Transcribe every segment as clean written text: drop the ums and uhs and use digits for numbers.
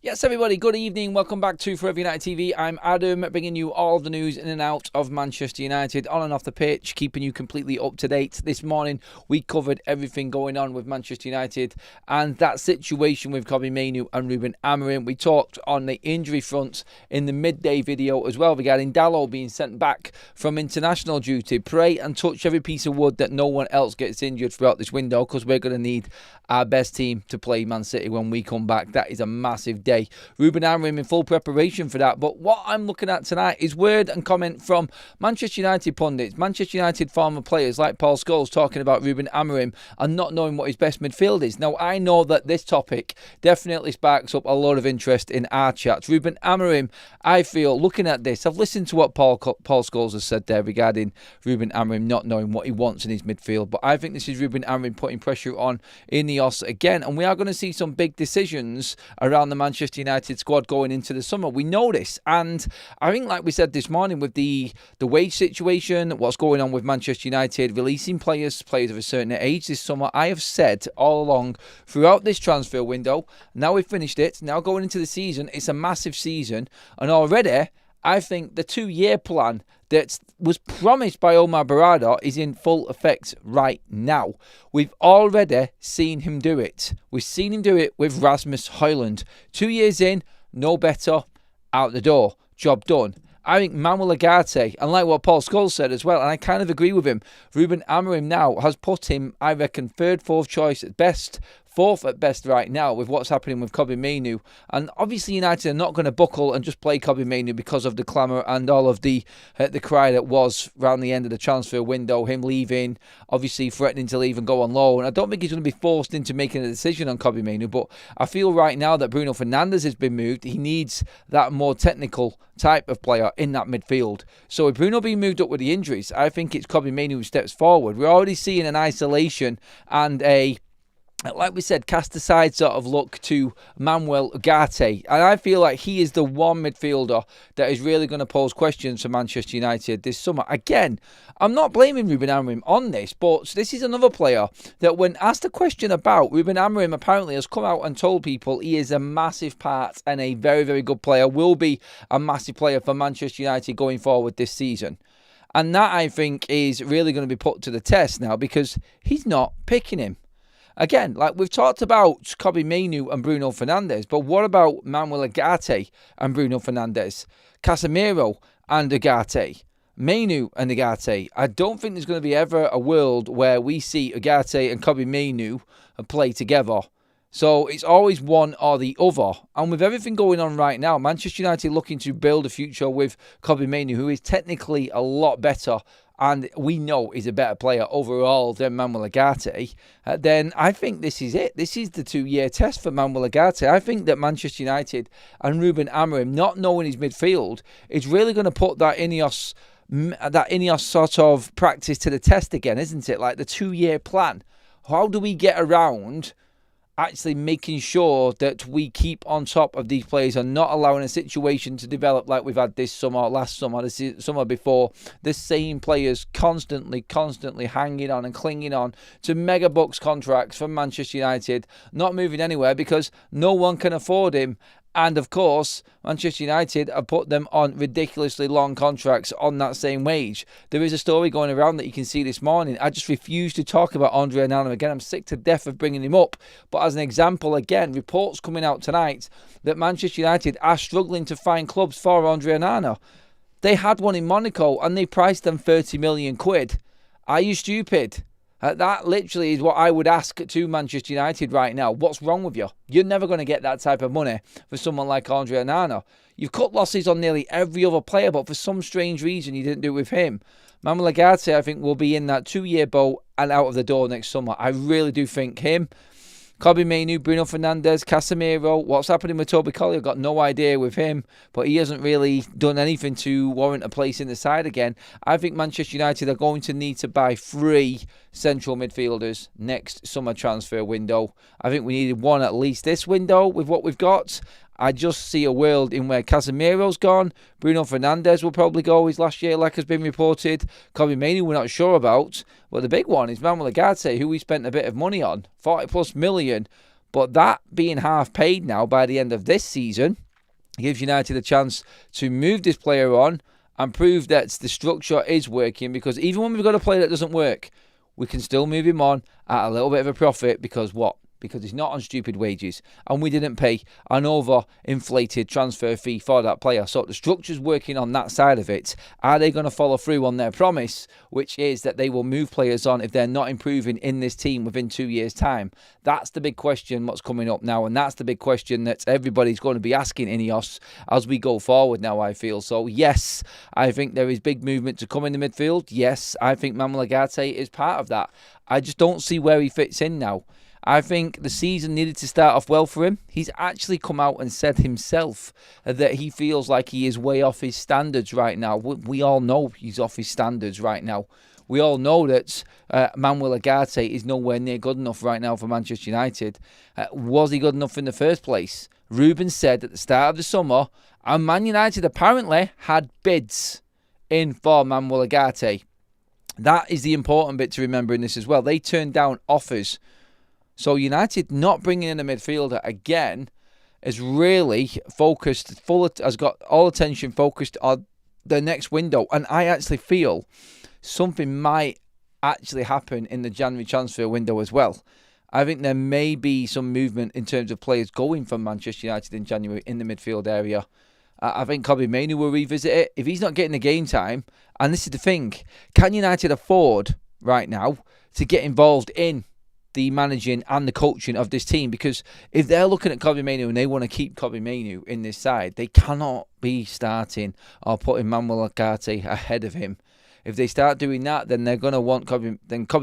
Yes, everybody, good evening. Welcome back to Forever United TV. I'm Adam, bringing you all of the news in and out of Manchester United, on and off the pitch, keeping you completely up to date. This morning, we covered everything going on with Manchester United and that situation with Kobbie Mainoo and Ruben Amorim. We talked on the injury front in the midday video as well, regarding Dalot being sent back from international duty. Pray and touch every piece of wood that no one else gets injured throughout this window, because we're going to need our best team to play Man City when we come back. That is a massive day. Ruben Amorim in full preparation for that. But what I'm looking at tonight is word and comment from Manchester United pundits, Manchester United former players like Paul Scholes talking about Ruben Amorim and not knowing what his best midfield is. Now, I know that this topic definitely sparks up a lot of interest in our chats. Ruben Amorim, I feel, looking at this, I've listened to what Paul Scholes has said there regarding Ruben Amorim not knowing what he wants in his midfield. But I think this is Ruben Amorim putting pressure on Ineos again. And we are going to see some big decisions around the Manchester United squad going into the summer. We know this, and I think, like we said this morning, with the wage situation, what's going on with Manchester United releasing players of a certain age this summer, I have said all along throughout this transfer window, now we've finished it, now going into the season, it's a massive season, and already I think the 2-year plan that was promised by Omar Barada is in full effect right now. We've already seen him do it. We've seen him do it with Rasmus Højlund. 2 years in, no better, out the door, job done. I think Manuel Ugarte, and like what Paul Scholes said as well, and I kind of agree with him, Ruben Amorim now has put him, I reckon, third, fourth choice at best, fourth at best right now with what's happening with Kobbie Mainoo. And obviously United are not going to buckle and just play Kobbie Mainoo because of the clamour and all of the cry that was around the end of the transfer window, him leaving, obviously threatening to leave and go on loan. I don't think he's going to be forced into making a decision on Kobbie Mainoo, but I feel right now that Bruno Fernandes has been moved. He needs that more technical type of player in that midfield. So with Bruno being moved up with the injuries, I think it's Kobbie Mainoo who steps forward. We're already seeing an isolation and a, like we said, cast aside sort of look to Manuel Ugarte. And I feel like he is the one midfielder that is really going to pose questions for Manchester United this summer. Again, I'm not blaming Ruben Amorim on this, but this is another player that when asked a question about, Ruben Amorim apparently has come out and told people he is a massive part and a very, very good player, will be a massive player for Manchester United going forward this season. And that, I think, is really going to be put to the test now because he's not picking him. Again, like we've talked about Kobbie Mainoo and Bruno Fernandes, but what about Manuel Ugarte and Bruno Fernandes? Casemiro and Ugarte? Mainoo and Ugarte? I don't think there's going to be ever a world where we see Ugarte and Kobbie Mainoo play together. So it's always one or the other. And with everything going on right now, Manchester United looking to build a future with Kobbie Mainoo, who is technically a lot better and we know is a better player overall than Manuel Ugarte, then I think this is it. This is the 2-year test for Manuel Ugarte. I think that Manchester United and Ruben Amorim, not knowing his midfield, is really going to put that Ineos sort of practice to the test again, isn't it? Like the 2-year plan. How do we get around actually making sure that we keep on top of these players and not allowing a situation to develop like we've had this summer, last summer, the summer before, the same players constantly hanging on and clinging on to mega bucks contracts from Manchester United, not moving anywhere because no one can afford him. And of course, Manchester United have put them on ridiculously long contracts on that same wage. There is a story going around that you can see this morning. I just refuse to talk about Andre Onana again. I'm sick to death of bringing him up. But as an example, again, reports coming out tonight that Manchester United are struggling to find clubs for Andre Onana. They had one in Monaco and they priced them 30 million quid. Are you stupid? That literally is what I would ask to Manchester United right now. What's wrong with you? You're never going to get that type of money for someone like Andre Onana. You've cut losses on nearly every other player, but for some strange reason you didn't do it with him. Manuel Ugarte, I think, will be in that 2-year boat and out of the door next summer. I really do think him. Kobbie Mainoo, Bruno Fernandes, Casemiro. What's happening with Toby Colley? I've got no idea with him, but he hasn't really done anything to warrant a place in the side again. I think Manchester United are going to need to buy 3 central midfielders next summer transfer window. I think we needed one at least this window with what we've got. I just see a world in where Casemiro's gone. Bruno Fernandes will probably go his last year, like has been reported. Kobbie Mainoo we're not sure about. But the big one is Manuel Ugarte, who we spent a bit of money on. 40+ million. But that being half paid now by the end of this season gives United a chance to move this player on and prove that the structure is working, because even when we've got a player that doesn't work, we can still move him on at a little bit of a profit, because what? Because he's not on stupid wages, and we didn't pay an over-inflated transfer fee for that player. So the structure's working on that side of it. Are they going to follow through on their promise, which is that they will move players on if they're not improving in this team within 2 years' time? That's the big question what's coming up now, and that's the big question that everybody's going to be asking Ineos as we go forward now, I feel. So yes, I think there is big movement to come in the midfield. Yes, I think Manuel Ugarte is part of that. I just don't see where he fits in now. I think the season needed to start off well for him. He's actually come out and said himself that he feels like he is way off his standards right now. We all know he's off his standards right now. We all know that Manuel Ugarte is nowhere near good enough right now for Manchester United. Was he good enough in the first place? Ruben said at the start of the summer, and Man United apparently had bids in for Manuel Ugarte. That is the important bit to remember in this as well. They turned down offers. So United not bringing in a midfielder again is really focused, has got all attention focused on the next window. And I actually feel something might actually happen in the January transfer window as well. I think there may be some movement in terms of players going from Manchester United in January in the midfield area. I think Kobbie Mainoo will revisit it. If he's not getting the game time, and this is the thing, can United afford right now to get involved in the managing and the coaching of this team? Because if they're looking at Kobbie Mainoo and they want to keep Kobbie Mainoo in this side, they cannot be starting or putting Manuel Ugarte ahead of him. If they start doing that, then they're going to want Kobbie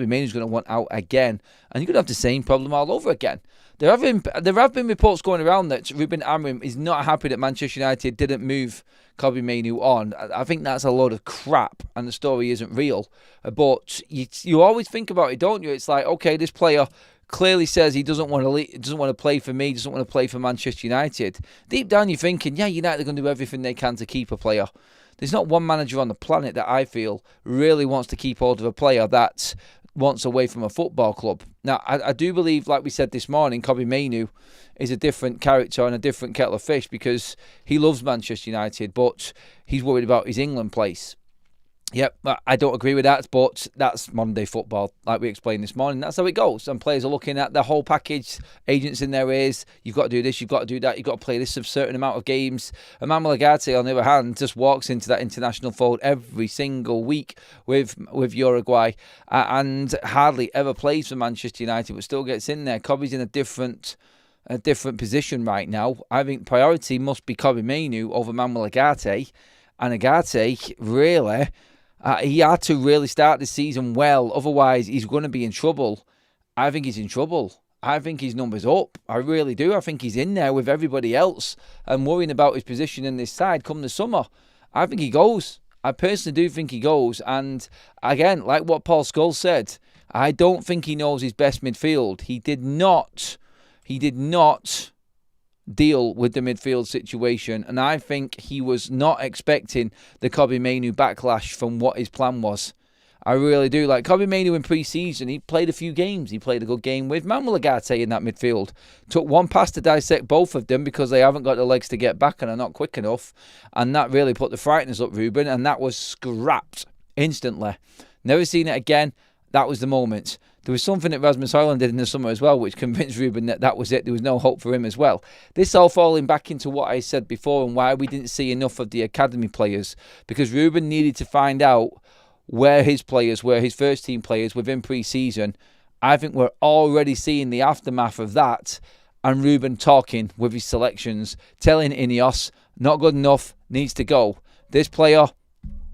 Mainoo's going to want out again, and you're going to have the same problem all over again. There have been reports going around that Ruben Amorim is not happy that Manchester United didn't move Kobbie Mainoo on. I think that's a load of crap, and the story isn't real. But you always think about it, don't you? It's like, okay, this player clearly says he doesn't want to play for me, doesn't want to play for Manchester United. Deep down, you're thinking, yeah, United are going to do everything they can to keep a player. There's not one manager on the planet that I feel really wants to keep hold of a player that wants away from a football club. Now, I do believe, like we said this morning, Kobbie Mainoo is a different character and a different kettle of fish, because he loves Manchester United, but he's worried about his England place. Yep, I don't agree with that, but that's modern day football, like we explained this morning. That's how it goes. And players are looking at the whole package, agents in their ears. You've got to do this, you've got to do that, you've got to play this a certain amount of games. And Manuel Ugarte, on the other hand, just walks into that international fold every single week with Uruguay and hardly ever plays for Manchester United, but still gets in there. Kobbie's in a different position right now. I think priority must be Kobbie Mainoo over Manuel Ugarte. And Ugarte, really, he had to really start the season well. Otherwise, he's going to be in trouble. I think he's in trouble. I think his number's up. I really do. I think he's in there with everybody else and worrying about his position in this side come the summer. I think he goes. I personally do think he goes. And again, like what Paul Scholes said, I don't think he knows his best midfield. He did not deal with the midfield situation, and I think he was not expecting the Kobbie Mainoo backlash from what his plan was. I really do. Like Kobbie Mainoo in pre-season, he played a few games. He played a good game with Manuel Ugarte in that midfield. Took one pass to dissect both of them because they haven't got the legs to get back and are not quick enough, and that really put the frighteners up, Ruben, and that was scrapped instantly. Never seen it again. That was the moment. There was something that Rasmus Højlund did in the summer as well, which convinced Ruben that was it. There was no hope for him as well. This all falling back into what I said before and why we didn't see enough of the academy players, because Ruben needed to find out where his first team players within pre-season. I think we're already seeing the aftermath of that, and Ruben talking with his selections, telling Ineos, not good enough, needs to go. This player,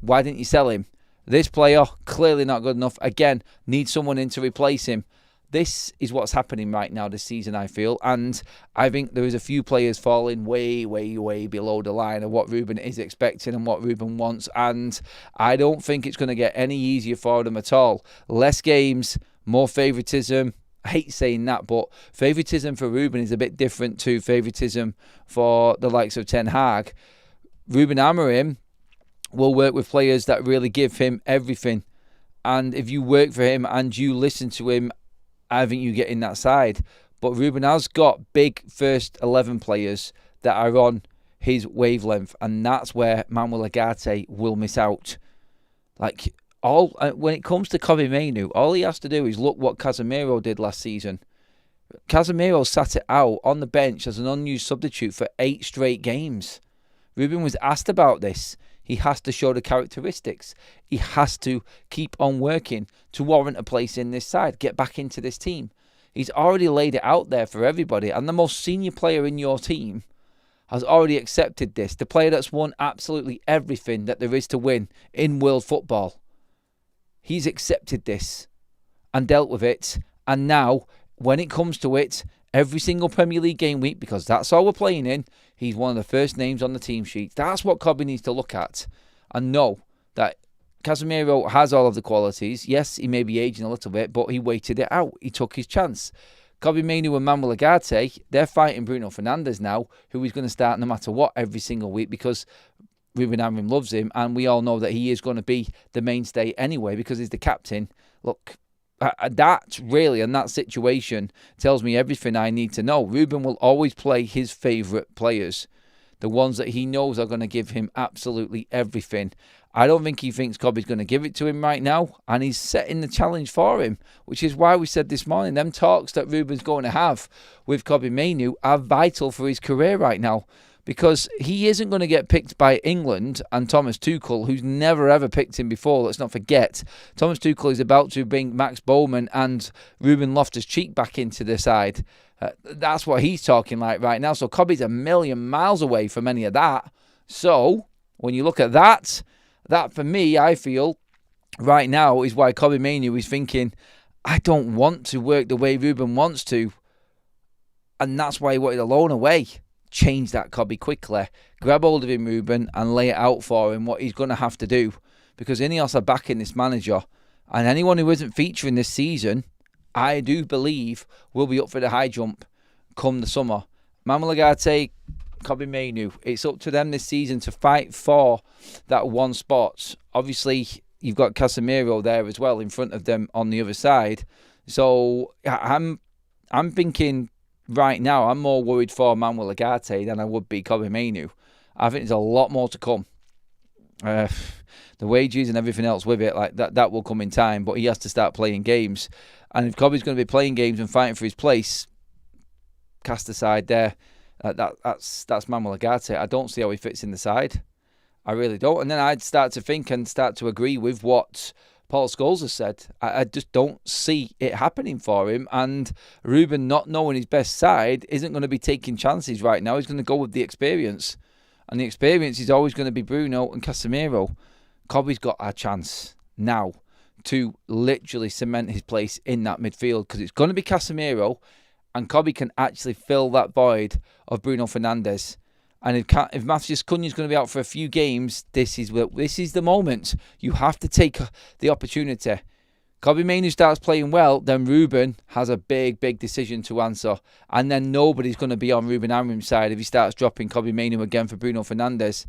why didn't you sell him? This player, clearly not good enough. Again, needs someone in to replace him. This is what's happening right now this season, I feel. And I think there is a few players falling way, way, way below the line of what Ruben is expecting and what Ruben wants. And I don't think it's going to get any easier for them at all. Less games, more favouritism. I hate saying that, but favouritism for Ruben is a bit different to favouritism for the likes of Ten Hag. Ruben Amorim will work with players that really give him everything. And if you work for him and you listen to him, I think you get in that side. But Ruben has got big first 11 players that are on his wavelength, and that's where Manuel Ugarte will miss out. Like, when it comes to Kobbie Mainoo, all he has to do is look what Casemiro did last season. Casemiro sat it out on the bench as an unused substitute for 8 straight games. Ruben was asked about this. He has to show the characteristics. He has to keep on working to warrant a place in this side, get back into this team. He's already laid it out there for everybody, and the most senior player in your team has already accepted this. The player that's won absolutely everything that there is to win in world football. He's accepted this and dealt with it. And now, when it comes to it, every single Premier League game week, because that's all we're playing in, he's one of the first names on the team sheet. That's what Kobbie needs to look at and know that Casemiro has all of the qualities. Yes, he may be aging a little bit, but he waited it out. He took his chance. Kobbie Mainoo and Manuel Ugarte, they're fighting Bruno Fernandes now, who is going to start no matter what every single week because Ruben Amorim loves him, and we all know that he is going to be the mainstay anyway because he's the captain. Look, that really, and that situation tells me everything I need to know. Ruben will always play his favourite players, the ones that he knows are going to give him absolutely everything. I don't think he thinks Kobbie's going to give it to him right now, and he's setting the challenge for him, which is why we said this morning, them talks that Ruben's going to have with Kobbie Mainoo are vital for his career right now, because he isn't going to get picked by England and Thomas Tuchel, who's never ever picked him before. Let's not forget, Thomas Tuchel is about to bring Max Bowman and Ruben Loftus-Cheek back into the side. That's what he's talking like right now. So Kobbie's a million miles away from any of that. So when you look at that for me, I feel right now is why Kobbie Mainoo is thinking, I don't want to work the way Ruben wants to. And that's why he wanted a loan away. Change that, Kobbie, quickly. Grab hold of him, Ruben, and lay it out for him what he's going to have to do. Because Ineos are backing this manager. And anyone who isn't featuring this season, I do believe, will be up for the high jump come the summer. Manuel Ugarte, Kobbie Mainoo, it's up to them this season to fight for that one spot. Obviously, you've got Casemiro there as well in front of them on the other side. So I'm thinking right now, I'm more worried for Manuel Ugarte than I would be Kobbie Mainoo. I think there's a lot more to come. The wages and everything else with it, like that will come in time, but he has to start playing games. And if Kobbie's going to be playing games and fighting for his place, cast aside there, that's Manuel Ugarte. I don't see how he fits in the side. I really don't. And then I'd start to think and start to agree with what Paul Scholes has said. I just don't see it happening for him. And Ruben, not knowing his best side, isn't going to be taking chances right now. He's going to go with the experience. And the experience is always going to be Bruno and Casemiro. Kobbie's got a chance now to literally cement his place in that midfield, because it's going to be Casemiro, and Kobbie can actually fill that void of Bruno Fernandes. And if Matheus Cunha is going to be out for a few games, this is the moment. You have to take the opportunity. Kobbie Mainoo starts playing well, then Ruben has a big, big decision to answer. And then nobody's going to be on Ruben Amorim's side if he starts dropping Kobbie Mainoo again for Bruno Fernandes.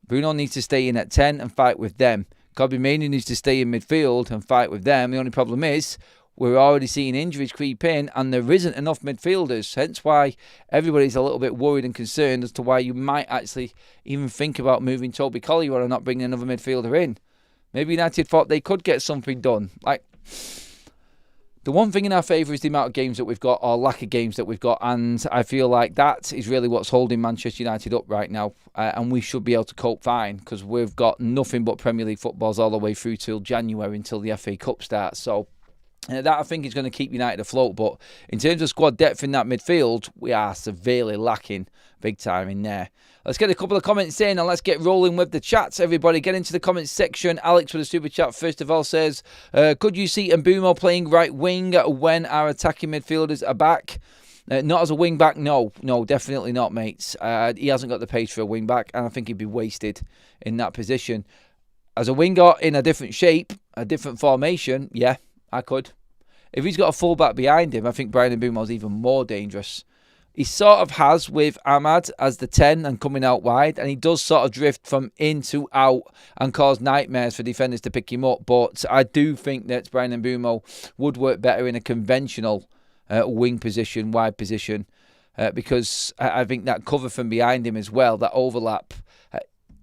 Bruno needs to stay in at 10 and fight with them. Kobbie Mainoo needs to stay in midfield and fight with them. The only problem is, we're already seeing injuries creep in, and there isn't enough midfielders. Hence why everybody's a little bit worried and concerned as to why you might actually even think about moving Toby Collier and not bringing another midfielder in. Maybe United thought they could get something done. Like, the one thing in our favour is the amount of games that we've got, or lack of games that we've got, and I feel like that is really what's holding Manchester United up right now, and we should be able to cope fine, because we've got nothing but Premier League footballs all the way through till January, until the FA Cup starts. So that, I think, is going to keep United afloat. But in terms of squad depth in that midfield, we are severely lacking big time in there. Let's get a couple of comments in, and let's get rolling with the chats. Everybody, get into the comments section. Alex with a super chat, first of all, says, could you see Mbeumo playing right wing when our attacking midfielders are back? Not as a wing back, no, definitely not, mates. He hasn't got the pace for a wing back, and I think he'd be wasted in that position. As a winger in a different shape, a different formation, yeah, I could. If he's got a full-back behind him, I think Bryan Mbeumo's even more dangerous. He sort of has with Ahmad as the 10 and coming out wide, and he does sort of drift from in to out and cause nightmares for defenders to pick him up. But I do think that Bryan Mbeumo would work better in a conventional wing position, wide position, because I think that cover from behind him as well, that overlap,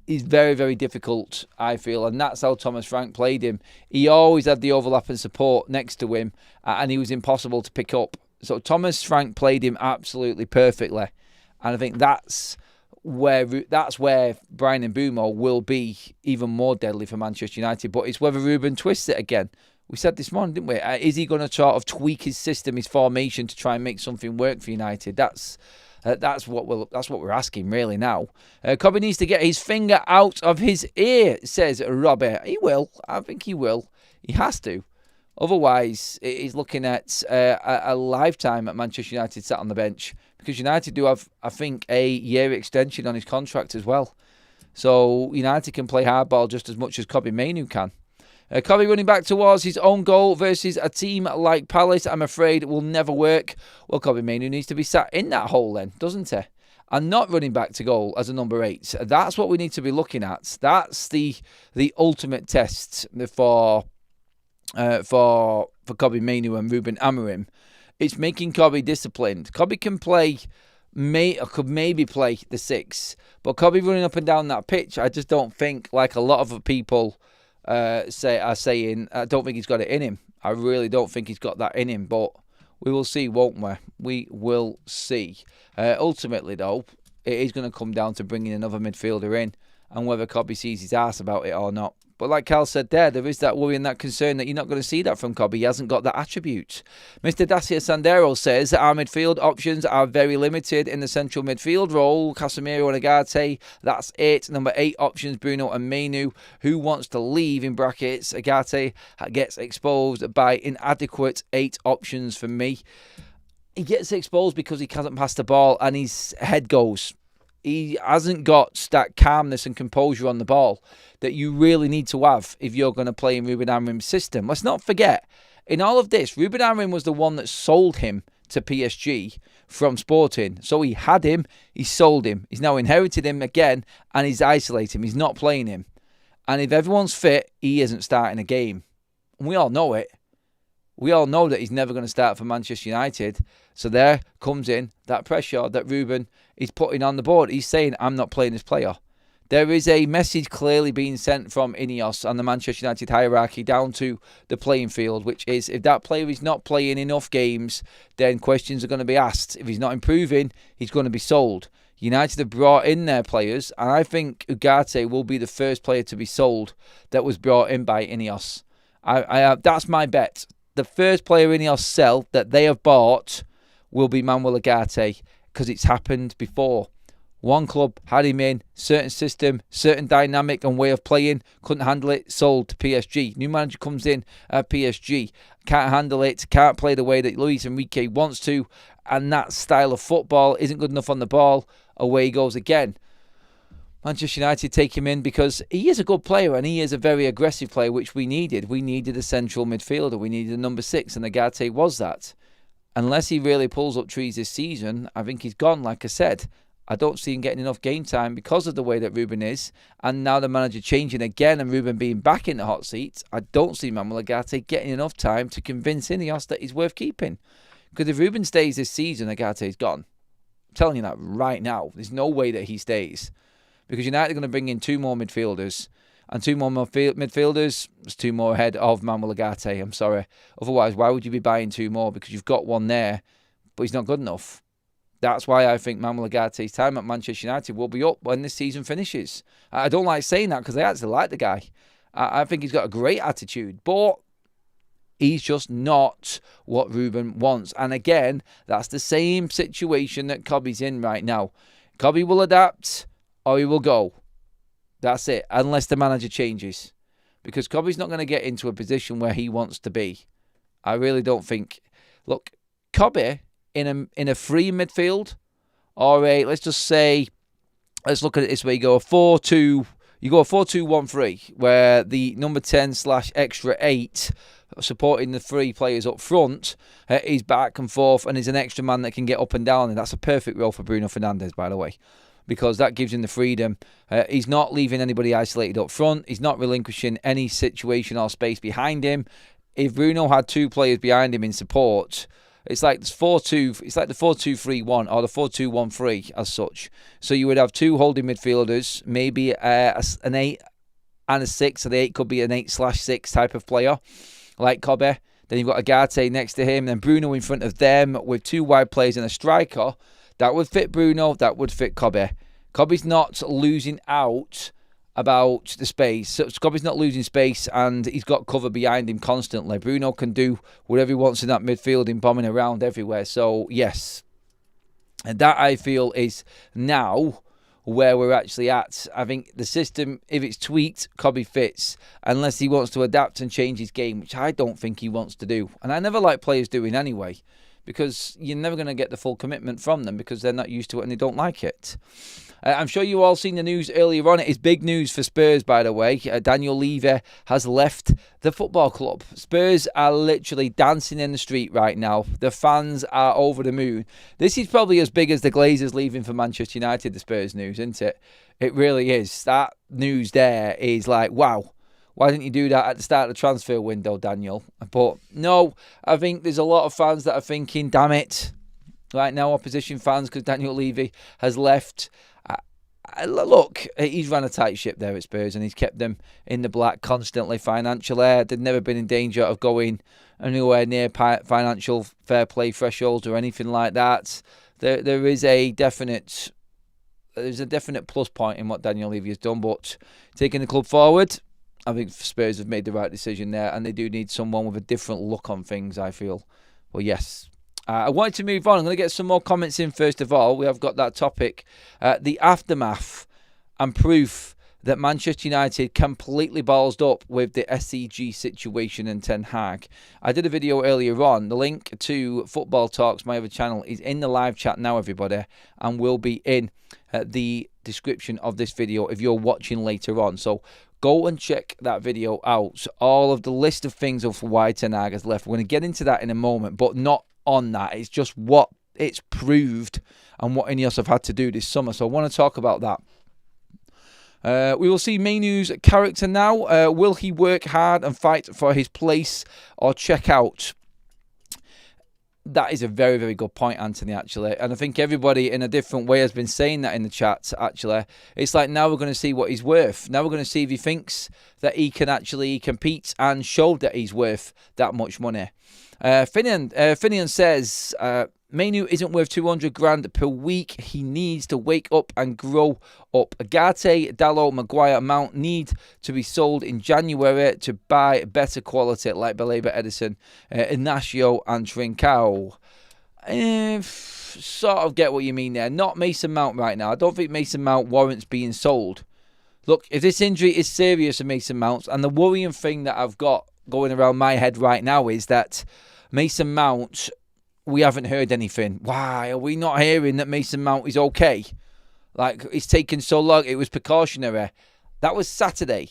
is very, very difficult, I feel, and that's how Thomas Frank played him. He always had the overlap and support next to him, and he was impossible to pick up. So Thomas Frank played him absolutely perfectly, and I think that's where Brian Mbeumo will be even more deadly for Manchester United. But it's whether Ruben twists it again. We said this morning, didn't we? Is he going to sort of tweak his system, his formation, to try and make something work for United? That's what we're asking really now. Cobby needs to get his finger out of his ear, says Robbie. He will. I think he will. He has to. Otherwise, he's looking at a lifetime at Manchester United sat on the bench, because United do have, I think, a year extension on his contract as well. So United can play hardball just as much as Cobby Mainoo can. Cobby running back towards his own goal versus a team like Palace, I'm afraid it will never work. Well, Cobby Mainoo needs to be sat in that hole then, doesn't he? And not running back to goal as a number 8. That's what we need to be looking at. That's the ultimate test for Cobby Mainoo and Ruben Amorim. It's making Cobby disciplined. Cobby can play, could maybe play the 6, but Cobby running up and down that pitch, I just don't think, like a lot of people are saying, I don't think he's got it in him. I really don't think he's got that in him, but we will see, won't we? We will see. Ultimately, though, it is going to come down to bringing another midfielder in, and whether Cobby sees his arse about it or not. But like Cal said there is that worry and that concern that you're not going to see that from Cobby. He hasn't got that attribute. Mr. Dacia Sandero says that our midfield options are very limited in the central midfield role. Casemiro and Agate, that's it. Number 8 options, Bruno and Mainoo. Who wants to leave, in brackets? Agate gets exposed by inadequate 8 options for me. He gets exposed because he hasn't passed the ball and his head goes. He hasn't got that calmness and composure on the ball that you really need to have if you're going to play in Ruben Amorim's system. Let's not forget, in all of this, Ruben Amorim was the one that sold him to PSG from Sporting. So he had him, he sold him. He's now inherited him again, and he's isolated him. He's not playing him. And if everyone's fit, he isn't starting a game. And we all know it. We all know that he's never going to start for Manchester United. So there comes in that pressure that Ruben is putting on the board. He's saying, I'm not playing this player. There is a message clearly being sent from Ineos and the Manchester United hierarchy down to the playing field, which is, if that player is not playing enough games, then questions are going to be asked. If he's not improving, he's going to be sold. United have brought in their players, and I think Ugarte will be the first player to be sold that was brought in by Ineos. That's my bet. The first player Ineos sell that they have bought will be Manuel Ugarte, because it's happened before. One club had him in, certain system, certain dynamic and way of playing, couldn't handle it, sold to PSG. New manager comes in at PSG, can't handle it, can't play the way that Luis Enrique wants to, and that style of football isn't good enough on the ball, away he goes again. Manchester United take him in because he is a good player and he is a very aggressive player, which we needed. We needed a central midfielder. We needed a number 6, and Ugarte was that. Unless he really pulls up trees this season, I think he's gone, like I said. I don't see him getting enough game time because of the way that Ruben is. And now the manager changing again and Ruben being back in the hot seat, I don't see Manuel Ugarte getting enough time to convince Ineos that he's worth keeping. Because if Ruben stays this season, Ugarte's gone. I'm telling you that right now. There's no way that he stays. Because United are going to bring in 2 more midfielders. And 2 more midfielders, there's 2 more ahead of Manuel Ugarte. I'm sorry. Otherwise, why would you be buying 2 more? Because you've got one there, but he's not good enough. That's why I think Manuel Ugarte's time at Manchester United will be up when this season finishes. I don't like saying that because I actually like the guy. I think he's got a great attitude, but he's just not what Ruben wants. And again, that's the same situation that Cobby's in right now. Cobby will adapt or he will go. That's it, unless the manager changes. Because Cobby's not going to get into a position where he wants to be. I really don't think. Look, Cobby in a free midfield, or let's look at it this way. You go a 4-2-1-3, where the number 10/extra 8 supporting the 3 players up front is back and forth and is an extra man that can get up and down. And that's a perfect role for Bruno Fernandes, by the way, because that gives him the freedom. He's not leaving anybody isolated up front. He's not relinquishing any situation or space behind him. If Bruno had 2 players behind him in support, It's like the 4-2. It's like the 4-2-3-1 or the 4-2-1-3 as such. So you would have two holding midfielders, maybe an 8 and a 6. So the 8 could be an 8/6 type of player, like Kobe. Then you've got Agate next to him, then Bruno in front of them with two wide players and a striker. That would fit Bruno. That would fit Kobe. Kobe's not losing out about the space. So Kobe's not losing space, and he's got cover behind him constantly. Bruno can do whatever he wants in that midfield, in bombing around everywhere. So, yes. And that, I feel, is now where we're actually at. I think the system, if it's tweaked, Kobe fits, unless he wants to adapt and change his game, which I don't think he wants to do. And I never like players doing anyway, because you're never going to get the full commitment from them because they're not used to it and they don't like it. I'm sure you all seen the news earlier on. It is big news for Spurs, by the way. Daniel Levy has left the football club. Spurs are literally dancing in the street right now. The fans are over the moon. This is probably as big as the Glazers leaving for Manchester United, the Spurs news, isn't it? It really is. That news there is like, wow. Why didn't you do that at the start of the transfer window, Daniel? But no, I think there's a lot of fans that are thinking, damn it. Right now, opposition fans, because Daniel Levy has left. Look, he's run a tight ship there at Spurs and he's kept them in the black constantly financially. They've never been in danger of going anywhere near financial fair play thresholds or anything like that. There is a definite plus point in what Daniel Levy has done, but taking the club forward, I think Spurs have made the right decision there, and they do need someone with a different look on things, I feel. Well, yes. I wanted to move on. I'm going to get some more comments in first of all. We have got that topic. The aftermath and proof that Manchester United completely ballsed up with the SCG situation and Ten Hag. I did a video earlier on. The link to Football Talks, my other channel, is in the live chat now, everybody, and will be in the description of this video if you're watching later on. So go and check that video out. All of the list of things of why Ten Hag has left. We're going to get into that in a moment, but not on that. It's just what it's proved and what Ineos have had to do this summer. So I want to talk about that. We will see Mainu's character now. Will he work hard and fight for his place or check out? That is a very, very good point, Anthony, actually. And I think everybody in a different way has been saying that in the chat, actually. It's like now we're going to see what he's worth. Now we're going to see if he thinks that he can actually compete and show that he's worth that much money. Finian says, Mainu isn't worth 200 grand per week. He needs to wake up and grow up. Agate, Dalot, Maguire, Mount need to be sold in January to buy better quality like Baleba, Edison, Ignacio and Trincao. Sort of get what you mean there. Not Mason Mount right now. I don't think Mason Mount warrants being sold. Look, if this injury is serious for Mason Mount, and the worrying thing that I've got going around my head right now is that Mason Mount, we haven't heard anything. Why are we not hearing that Mason Mount is okay? Like, it's taken so long. It was precautionary. That was Saturday.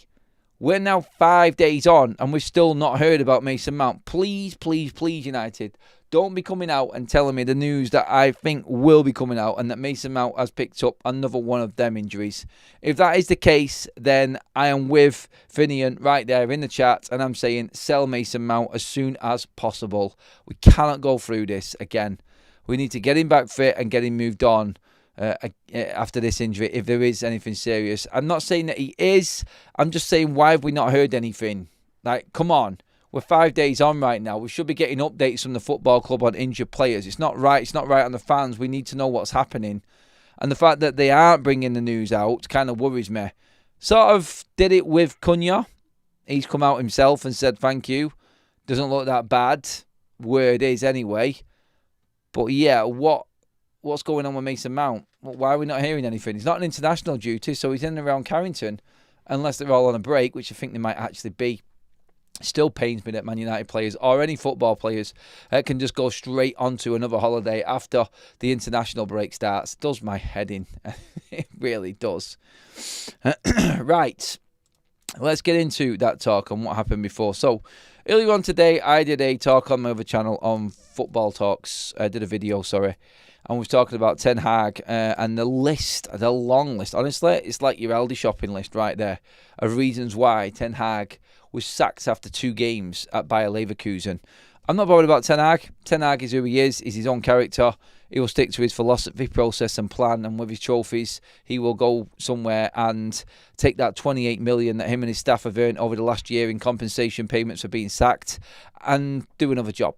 We're now 5 days on and we've still not heard about Mason Mount. Please, please, please, United, don't be coming out and telling me the news that I think will be coming out and that Mason Mount has picked up another one of them injuries. If that is the case, then I am with Finian right there in the chat and I'm saying sell Mason Mount as soon as possible. We cannot go through this again. We need to get him back fit and get him moved on after this injury if there is anything serious. I'm not saying that he is. I'm just saying, why have we not heard anything? Like, come on. We're 5 days on right now. We should be getting updates from the football club on injured players. It's not right. It's not right on the fans. We need to know what's happening. And the fact that they aren't bringing the news out kind of worries me. Sort of did it with Cunha. He's come out himself and said thank you. Doesn't look that bad. Word is anyway. But yeah, what's going on with Mason Mount? Why are we not hearing anything? He's not on international duty, so he's in and around Carrington. Unless they're all on a break, which I think they might actually be. Still pains me that Man United players or any football players can just go straight onto another holiday after the international break starts. It does my head in. It really does. Right. Let's get into that talk on what happened before. So, earlier on today, I did a talk on my other channel on Football Talks. I did a video, sorry. And we was talking about Ten Hag and the list, the long list. Honestly, it's like your Aldi shopping list right there of reasons why Ten Hag was sacked after 2 games at Bayer Leverkusen. I'm not bothered about Ten Hag. Ten Hag is who he is. He's his own character. He will stick to his philosophy, process and plan, and with his trophies, he will go somewhere and take that 28 million that him and his staff have earned over the last year in compensation payments for being sacked and do another job.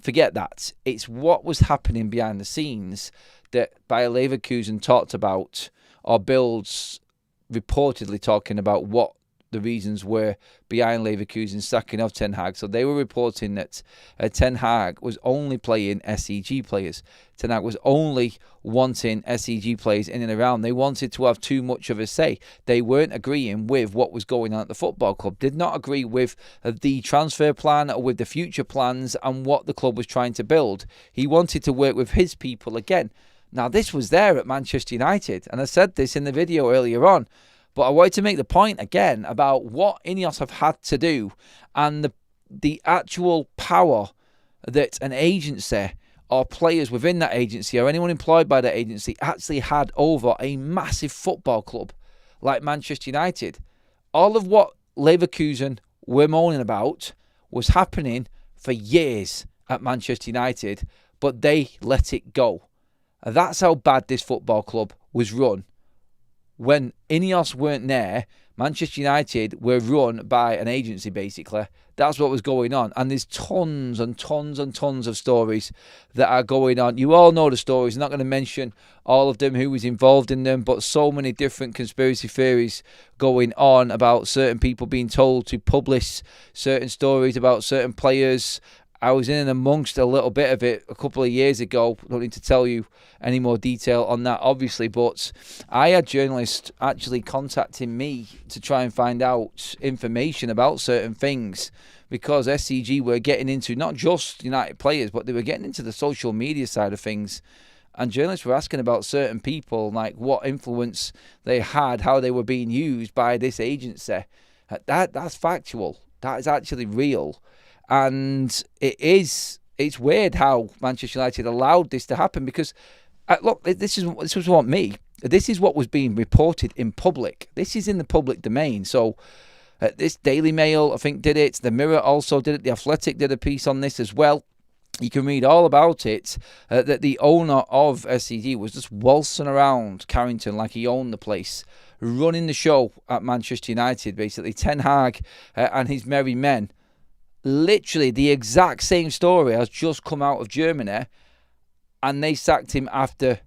Forget that. It's what was happening behind the scenes that Bayer Leverkusen talked about, or Bill's reportedly talking about what the reasons were behind Leverkusen's sacking of Ten Hag. So they were reporting that Ten Hag was only playing SEG players. Ten Hag was only wanting SEG players in and around. They wanted to have too much of a say. They weren't agreeing with what was going on at the football club. Did not agree with the transfer plan or with the future plans and what the club was trying to build. He wanted to work with his people again. Now, this was there at Manchester United, and I said this in the video earlier on. But I wanted to make the point again about what Ineos have had to do and the actual power that an agency or players within that agency or anyone employed by that agency actually had over a massive football club like Manchester United. All of what Leverkusen were moaning about was happening for years at Manchester United, but they let it go. And that's how bad this football club was run. When Ineos weren't there, Manchester United were run by an agency, basically. That's what was going on. And there's tons and tons and tons of stories that are going on. You all know the stories. I'm not going to mention all of them, who was involved in them, but so many different conspiracy theories going on about certain people being told to publish certain stories about certain players. I was in and amongst a little bit of it a couple of years ago. I don't need to tell you any more detail on that, obviously, but I had journalists actually contacting me to try and find out information about certain things because SCG were getting into not just United players, but they were getting into the social media side of things. And journalists were asking about certain people, like what influence they had, how they were being used by this agency. That's factual. That is actually real. And it's weird how Manchester United allowed this to happen because, look, this was what me. This is what was being reported in public. This is in the public domain. So this Daily Mail, I think, did it. The Mirror also did it. The Athletic did a piece on this as well. You can read all about it, that the owner of SCG was just waltzing around Carrington like he owned the place, running the show at Manchester United, basically. Ten Hag and his merry men. Literally the exact same story has just come out of Germany, and they sacked him after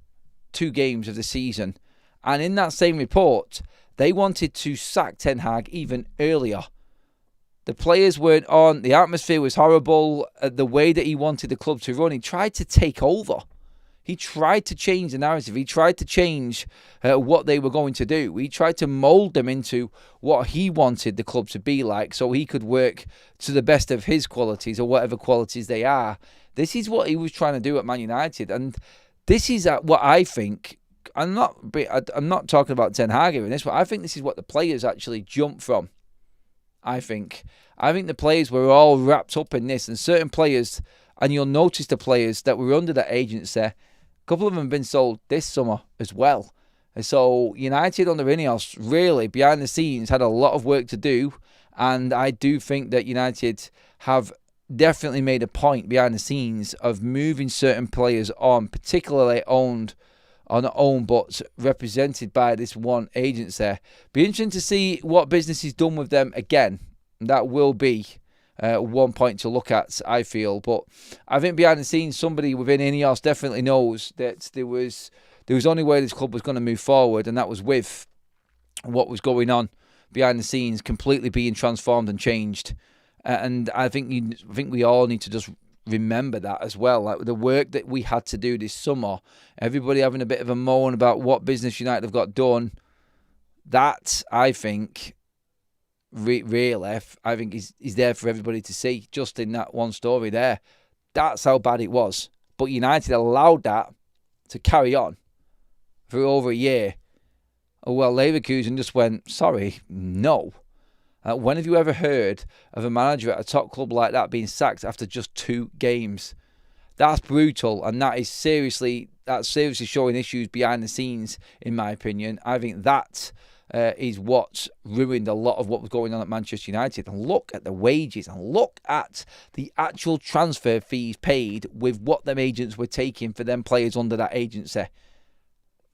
2 games of the season. And in that same report, they wanted to sack Ten Hag even earlier. The players weren't on, the atmosphere was horrible, the way that he wanted the club to run, he tried to take over. He tried to change the narrative. He tried to change what they were going to do. He tried to mould them into what he wanted the club to be like so he could work to the best of his qualities or whatever qualities they are. This is what he was trying to do at Man United. And this is what I think. I'm not talking about Ten Hag in this, but I think this is what the players actually jumped from. I think the players were all wrapped up in this. And certain players, and you'll notice the players that were under that agency, a couple of them have been sold this summer as well. So United under Ineos really behind the scenes had a lot of work to do, and I do think that United have definitely made a point behind the scenes of moving certain players on, particularly owned, or not owned but represented by this one agency. Be interesting to see what business is done with them again. That will be one point to look at, I feel. But I think behind the scenes, somebody within Ineos definitely knows that there was only way this club was going to move forward, and that was with what was going on behind the scenes, completely being transformed and changed. And I think we all need to just remember that as well. Like the work that we had to do this summer, everybody having a bit of a moan about what business United have got done. That, I think, really, I think is there for everybody to see, just in that one story there. That's how bad it was. But United allowed that to carry on for over a year. Well, Leverkusen just went, sorry, no. When have you ever heard of a manager at a top club like that being sacked after just 2 games? That's brutal, and that's seriously showing issues behind the scenes, in my opinion. I think that is what ruined a lot of what was going on at Manchester United. And look at the wages and look at the actual transfer fees paid with what them agents were taking for them players under that agency.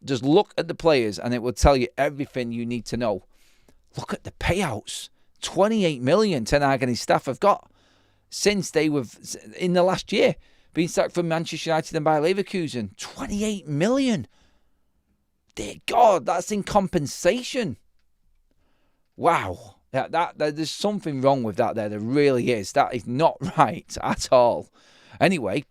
Just look at the players and it will tell you everything you need to know. Look at the payouts. 28 million Ten Hag and his staff have got since they were in the last year being sacked from Manchester United and Bayer Leverkusen. 28 million. Dear God, that's in compensation. Wow. There's something wrong with that there. There really is. That is not right at all. Anyway,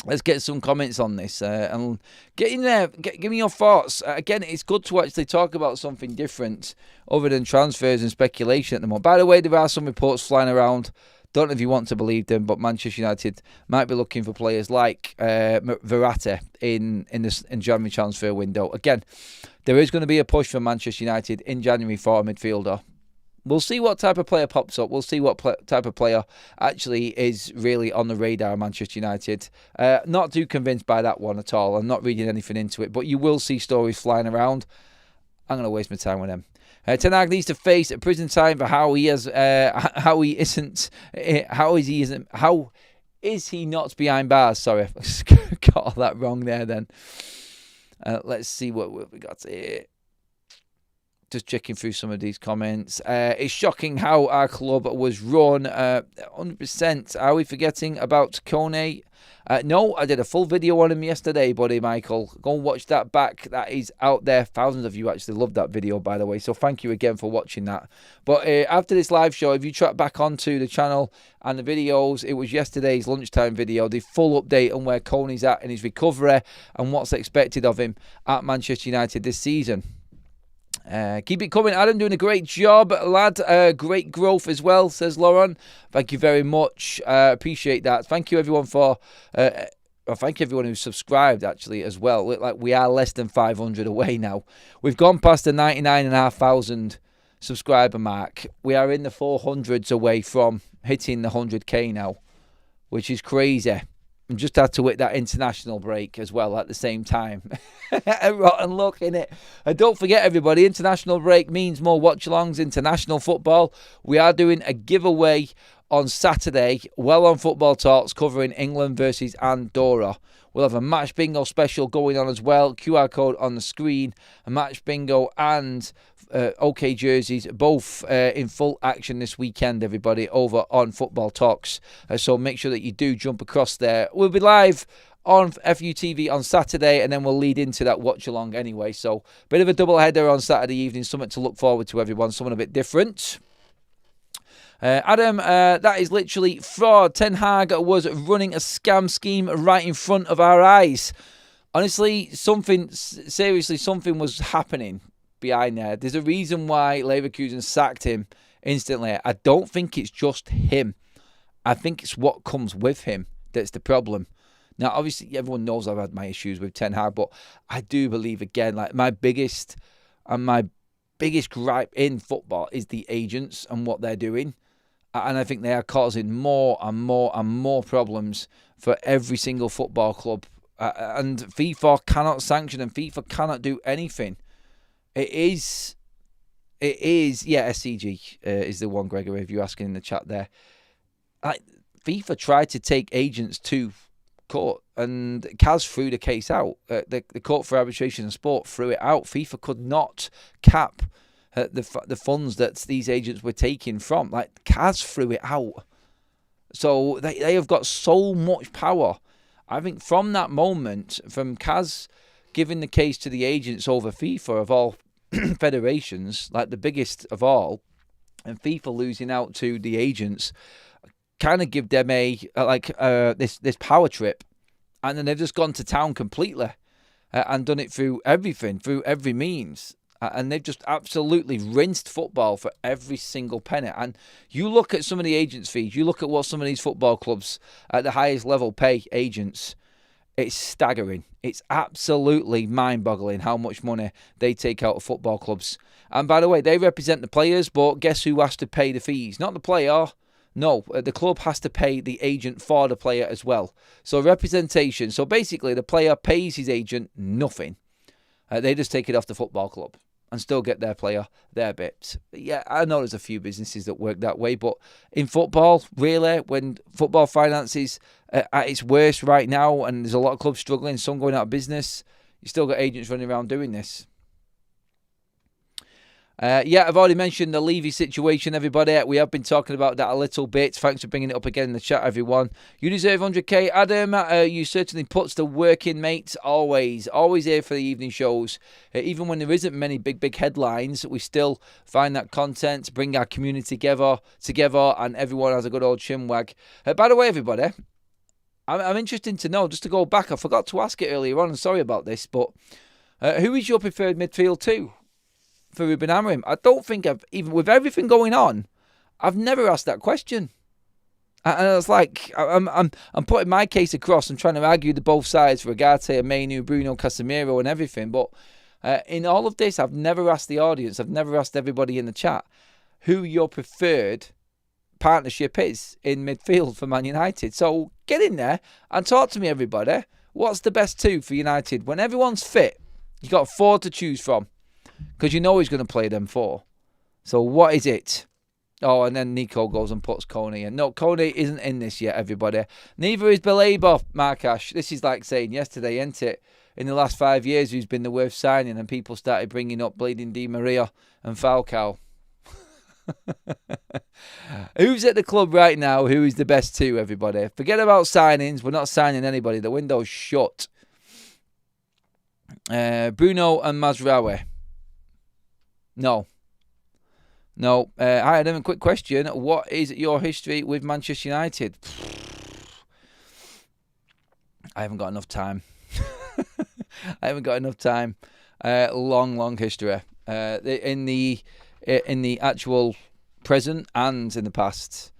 let's get some comments on this and get in there. Give me your thoughts. Again, it's good to actually talk about something different other than transfers and speculation at the moment. By the way, there are some reports flying around. Don't know if you want to believe them, but Manchester United might be looking for players like Verratti in January transfer window. Again, there is going to be a push for Manchester United in January for a midfielder. We'll see what type of player pops up. We'll see what type of player actually is really on the radar of Manchester United. Not too convinced by that one at all. I'm not reading anything into it, but you will see stories flying around. I'm going to waste my time with them. Ten Hag needs to face a prison time for how is he not behind bars? Sorry, I got all that wrong there. Then let's see what we got here. Just checking through some of these comments. It's shocking how our club was run. 100%. Are we forgetting about Kone? No, I did a full video on him yesterday, buddy Michael. Go and watch that back. That is out there. Thousands of you actually loved that video, by the way. So thank you again for watching that. But after this live show, if you track back onto the channel and the videos, it was yesterday's lunchtime video. The full update on where Kone's at in his recovery and what's expected of him at Manchester United this season. Keep it coming, Adam. Doing a great job, lad. Great growth as well, says Lauren. Thank you very much. Appreciate that. Thank you everyone for. Thank everyone who's subscribed actually as well. Look like we are less than 500 away now. We've gone past the 99,500 subscriber mark. We are in the 400s away from hitting the 100k now, which is crazy. And just had to hit that international break as well at the same time. A rotten luck, innit? And don't forget, everybody, international break means more watch-alongs, international football. We are doing a giveaway on Saturday, Well On Football Talks, covering England versus Andorra. We'll have a match bingo special going on as well. QR code on the screen. A match bingo and OK jerseys, both in full action this weekend, everybody, over on Football Talks. So make sure that you do jump across there. We'll be live on FUTV on Saturday, and then we'll lead into that watch along anyway. So bit of a double header on Saturday evening, something to look forward to, everyone, something a bit different. Adam, that is literally fraud. Ten Hag was running a scam scheme right in front of our eyes. Honestly, something was happening behind there. There's a reason why Leverkusen sacked him instantly. I don't think it's just him. I think it's what comes with him that's the problem. Now, obviously, everyone knows I've had my issues with Ten Hag, but I do believe, again, like my biggest gripe in football is the agents and what they're doing. And I think they are causing more and more and more problems for every single football club. And FIFA cannot sanction and FIFA cannot do anything. It is, SCG is the one, Gregory, if you're asking in the chat there. FIFA tried to take agents to court, and CAS threw the case out. The Court for Arbitration and Sport threw it out. FIFA could not cap the funds that these agents were taking from. Like, CAS threw it out. So they have got so much power. I think from that moment, from CAS giving the case to the agents over FIFA of all federations, like the biggest of all, and FIFA losing out to the agents, kind of give them this power trip, and then they've just gone to town completely and done it through everything, through every means. And they've just absolutely rinsed football for every single penny. And you look at some of the agents' fees, you look at what some of these football clubs at the highest level pay agents, it's staggering. It's absolutely mind-boggling how much money they take out of football clubs. And by the way, they represent the players, but guess who has to pay the fees? Not the player. No, the club has to pay the agent for the player as well. So representation. So basically, the player pays his agent nothing. They just take it off the football club. and still get their player their bits. Yeah, I know there's a few businesses that work that way, but in football, really, when football finance is at its worst right now and there's a lot of clubs struggling, some going out of business, you still got agents running around doing this. I've already mentioned the Levy situation, everybody. We have been talking about that a little bit. Thanks for bringing it up again in the chat, everyone. You deserve 100k. Adam, you certainly puts the work in, mate. Always here for the evening shows. Even when there isn't many big headlines, we still find that content, bring our community together, and everyone has a good old chinwag. By the way, everybody, I'm interested to know, just to go back, I forgot to ask it earlier on, sorry about this, but who is your preferred midfield too? For Ruben Amorim, I don't think even with everything going on, I've never asked that question. And it's like I'm putting my case across and trying to argue the both sides for Agate, Mainu, Bruno, Casemiro, and everything. But in all of this, I've never asked the audience, I've never asked everybody in the chat who your preferred partnership is in midfield for Man United. So get in there and talk to me, everybody. What's the best two for United when everyone's fit? You've got 4 to choose from. Because you know he's going to play them 4. So what is it? Oh, and then Nico goes and puts Coney in. No, Coney isn't in this yet, everybody. Neither is Belabo, Markash. This is like saying yesterday, isn't it? In the last 5 years, who's been the worst signing? And people started bringing up Bleeding Di Maria and Falcao. Who's at the club right now? Who is the best two, everybody? Forget about signings. We're not signing anybody. The window's shut. Bruno and Mazraoui. No. Hi, Adam, a quick question. What is your history with Manchester United? I haven't got enough time. Long history. In the actual present and in the past,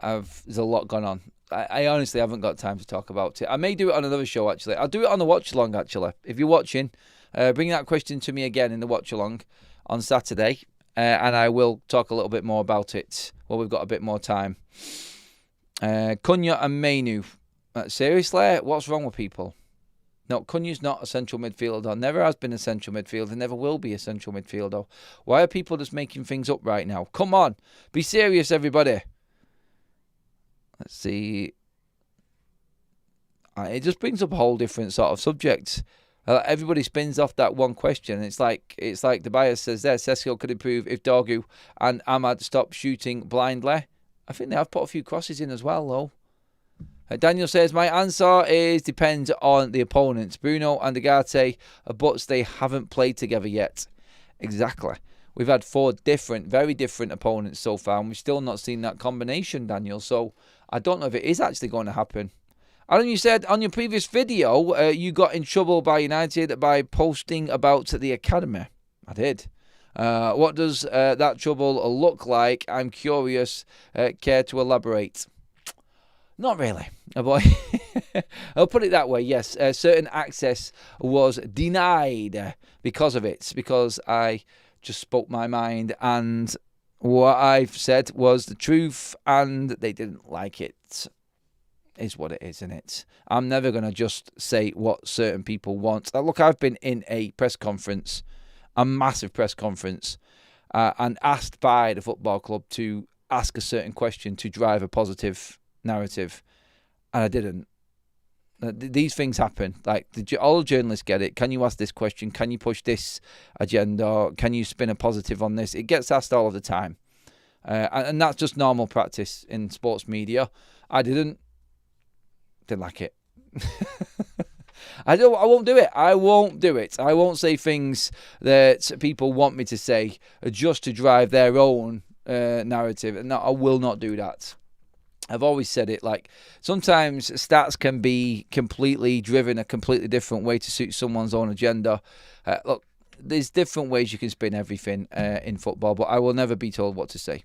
there's a lot gone on. I honestly haven't got time to talk about it. I may do it on another show, actually. I'll do it on the watch-along, actually. If you're watching, bring that question to me again in the watch-along on Saturday, and I will talk a little bit more about it when we've got a bit more time. Cunha and Mainu. Seriously? What's wrong with people? No, Cunha's not a central midfielder. Never has been a central midfielder. Never will be a central midfielder. Why are people just making things up right now? Come on. Be serious, everybody. Let's see. It just brings up a whole different sort of subject. Everybody spins off that one question. It's like the bias says there, Sesco could improve if Dorgu and Ahmad stop shooting blindly. I think they have put a few crosses in as well, though. Daniel says, my answer is depends on the opponents. Bruno and Agate are butts, they haven't played together yet. Exactly. We've had 4 very different opponents so far, and we've still not seen that combination, Daniel. So I don't know if it is actually going to happen. Adam, you said on your previous video you got in trouble by United by posting about the academy. I did. What does that trouble look like? I'm curious. Care to elaborate? Not really. I'll put it that way, yes. Certain access was denied because of it. Because I just spoke my mind and what I've said was the truth and they didn't like it. Is what it is, isn't it? I'm never going to just say what certain people want. Look, I've been in a press conference, a massive press conference, and asked by the football club to ask a certain question to drive a positive narrative, and I didn't. These things happen. Like, all journalists get it. Can you ask this question? Can you push this agenda? Can you spin a positive on this? It gets asked all of the time. And that's just normal practice in sports media. I didn't like it. I won't do it. I won't do it. I won't say things that people want me to say just to drive their own narrative. No, I will not do that. I've always said it, like, sometimes stats can be completely driven a completely different way to suit someone's own agenda. Look, there's different ways you can spin everything in football, but I will never be told what to say.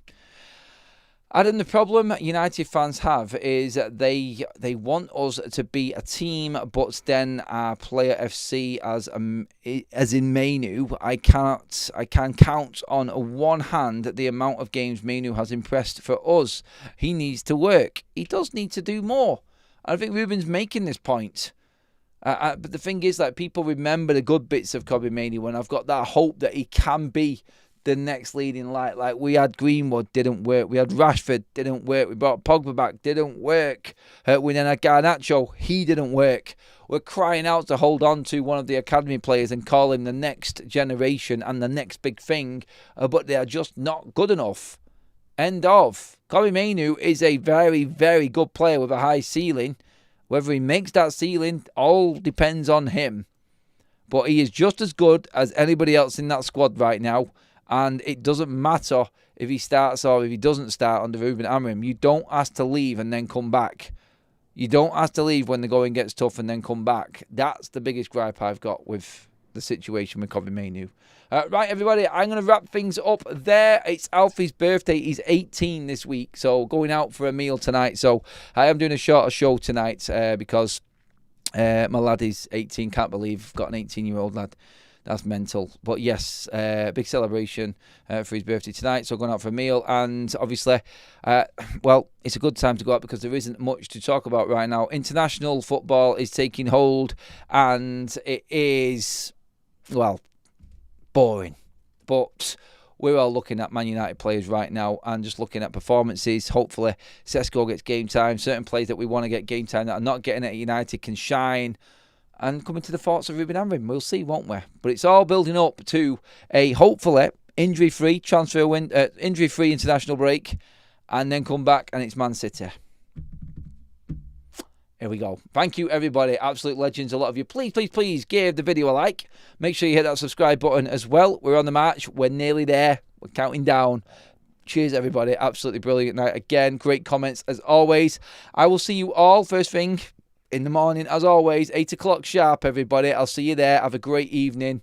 Adam, the problem United fans have is they want us to be a team, but then our player FC as in Mainu, I can count on one hand the amount of games Mainu has impressed for us. He needs to work. He does need to do more. I think Ruben's making this point. But the thing is, like, people remember the good bits of Kobbie Mainoo, and I've got that hope that he can be the next leading light. Like, we had Greenwood, didn't work. We had Rashford, didn't work. We brought Pogba back, didn't work. We then had Garnacho, he didn't work. We're crying out to hold on to one of the academy players and call him the next generation and the next big thing, but they are just not good enough. End of. Kobbie Mainoo is a very, very good player with a high ceiling. Whether he makes that ceiling all depends on him. But he is just as good as anybody else in that squad right now. And it doesn't matter if he starts or if he doesn't start under Ruben Amorim. You don't ask to leave and then come back. You don't ask to leave when the going gets tough and then come back. That's the biggest gripe I've got with the situation with Kobbie Mainoo. Right, everybody, I'm going to wrap things up there. It's Alfie's birthday. He's 18 this week, so going out for a meal tonight. So I am doing a shorter show tonight because my lad is 18. Can't believe I've got an 18-year-old lad. That's mental. But yes, big celebration for his birthday tonight. So going out for a meal. And obviously, well, it's a good time to go out because there isn't much to talk about right now. International football is taking hold. And it is, well, boring. But we're all looking at Man United players right now and just looking at performances. Hopefully, Sesko gets game time. Certain players that we want to get game time that are not getting it at United can shine. And coming to the thoughts of Ruben Amorim, we'll see, won't we? But it's all building up to a hopefully injury-free injury-free international break, and then come back and it's Man City. Here we go. Thank you, everybody. Absolute legends. A lot of you. Please, please, please give the video a like. Make sure you hit that subscribe button as well. We're on the march. We're nearly there. We're counting down. Cheers, everybody. Absolutely brilliant night. Again, great comments as always. I will see you all first thing in the morning, as always, 8 o'clock sharp, everybody. I'll see you there. Have a great evening.